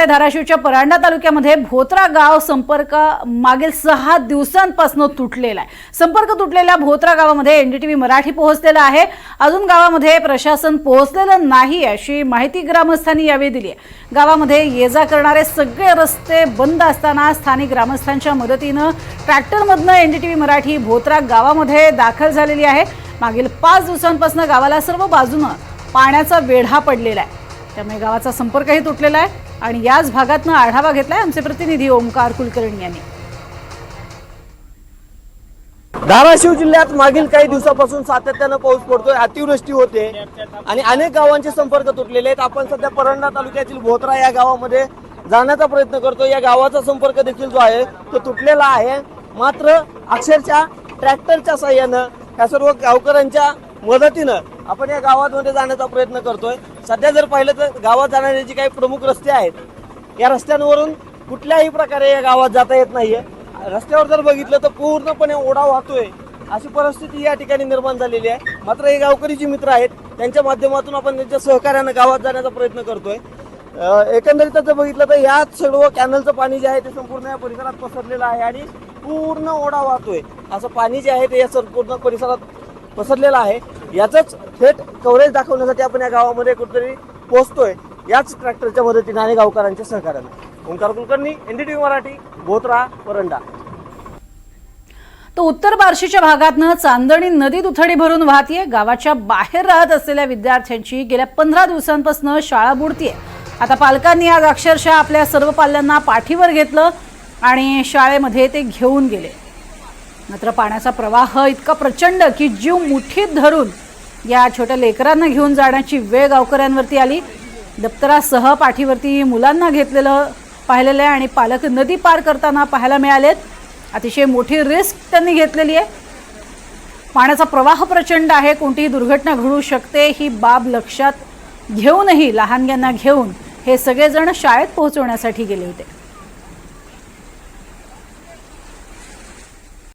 धाराशिवच्या परांडा तालुक्यामध्ये भोत्रा गाव संपर्क मागील 6 दिवसांपासून तुटलेला आहे। संपर्क तुटलेल्या भोत्रा गावामध्ये एनडीटीव्ही मराठी पोहोचलेला आहे। अजून गावामध्ये प्रशासन पोहोचलेलं नाही अशी माहिती ग्रामस्थांनी यावेळी दिली आहे। गावामध्ये ये-जा करणारे सगळे रस्ते बंद असताना स्थानिक ग्रामस्थांच्या मदतीने ट्रॅक्टरमधून एनडीटीव्ही मराठी भोत्रा गावामध्ये दाखल झालेली आहे। मागील 5 दिवसांपासून गावाला सर्व बाजूने पाण्याचा वेढा पडलेला आहे, त्यामुळे गावाचा संपर्कही तुटलेला आहे। आणि याच भागातून आढावा घेतलाय आमचे प्रतिनिधी ओमकार कुलकर्णी यांनी। धाराशिव जिल्ह्यात मागील काही दिवसापासून सातत्याने पाऊस पडतोय, अतिवृष्टी होते आणि अनेक गावांचे संपर्क तुटलेले आहेत। आपण सध्या परांडा तालुक्यातील भोत्रा या गावामध्ये जाण्याचा प्रयत्न करतोय। या गावाचा संपर्क देखील जो आहे तो तुटलेला आहे। मात्र अक्षरशः ट्रॅक्टरच्या साहाय्याने या सर्व गावकऱ्यांच्या मदतीने आपण या गावामध्ये जाण्याचा प्रयत्न करतोय। सध्या जर पाहिलं तर गावात जाणारे जे काही प्रमुख रस्ते आहेत, या रस्त्यांवरून कुठल्याही प्रकारे या गावात जाता येत नाहीये। रस्त्यावर जर बघितलं तर पूर्णपणे ओढा वाहतोय, अशी परिस्थिती या ठिकाणी निर्माण झालेली आहे। मात्र हे गावकरी जी मित्र आहेत त्यांच्या माध्यमातून आपण त्यांच्या सहकार्याने गावात जाण्याचा प्रयत्न करतोय। एकंदरीत जर बघितलं तर या सर्व कॅनलचं पाणी जे आहे ते संपूर्ण या परिसरात पसरलेलं आहे आणि पूर्ण ओढा वाहतोय। असं पाणी जे आहे ते या संपूर्ण परिसरात पसरलेला आहे। याचंच थेट कव्हरेज दाखवण्यासाठी आपण या गावामध्ये कुठेतरी पोहोचतोय, याच ट्रॅक्टरच्या मदतीने आणि गावकऱ्यांच्या सहकार्याने। ओंकार कुलकर्णी, एनडीटीव्ही मराठी, भोत्रा, परांडा। तो उत्तर बार्शीच्या भागातनं चांदणी नदी दुथडी भरून वाहतीये। गावाच्या बाहेर राहत असलेल्या विद्यार्थ्यांची गेल्या 15 दिवसांपासून शाळा बुडतीये। आता पालकांनी आज अक्षरशः आपल्या सर्व पाल्यांना पाठीवर घेतलं आणि शाळेमध्ये ते घेऊन गेले। मात्र पाण्याचा प्रवाह इतका प्रचंड की जीव मुठीत धरून या छोट्या लेकरांना घेऊन जाण्याची वेळ गावकऱ्यांवरती आली। दप्तरासह पाठीवरती मुलांना घेतलेलं पाहिलेलं आहे आणि पालक नदी पार करताना पाहायला मिळालेत। अतिशय मोठी रिस्क त्यांनी घेतलेली आहे। पाण्याचा प्रवाह प्रचंड आहे, कोणतीही दुर्घटना घडू शकते ही बाब लक्षात घेऊनही लहानग्यांना घेऊन हे सगळेजण शाळेत पोहोचवण्यासाठी गेले होते।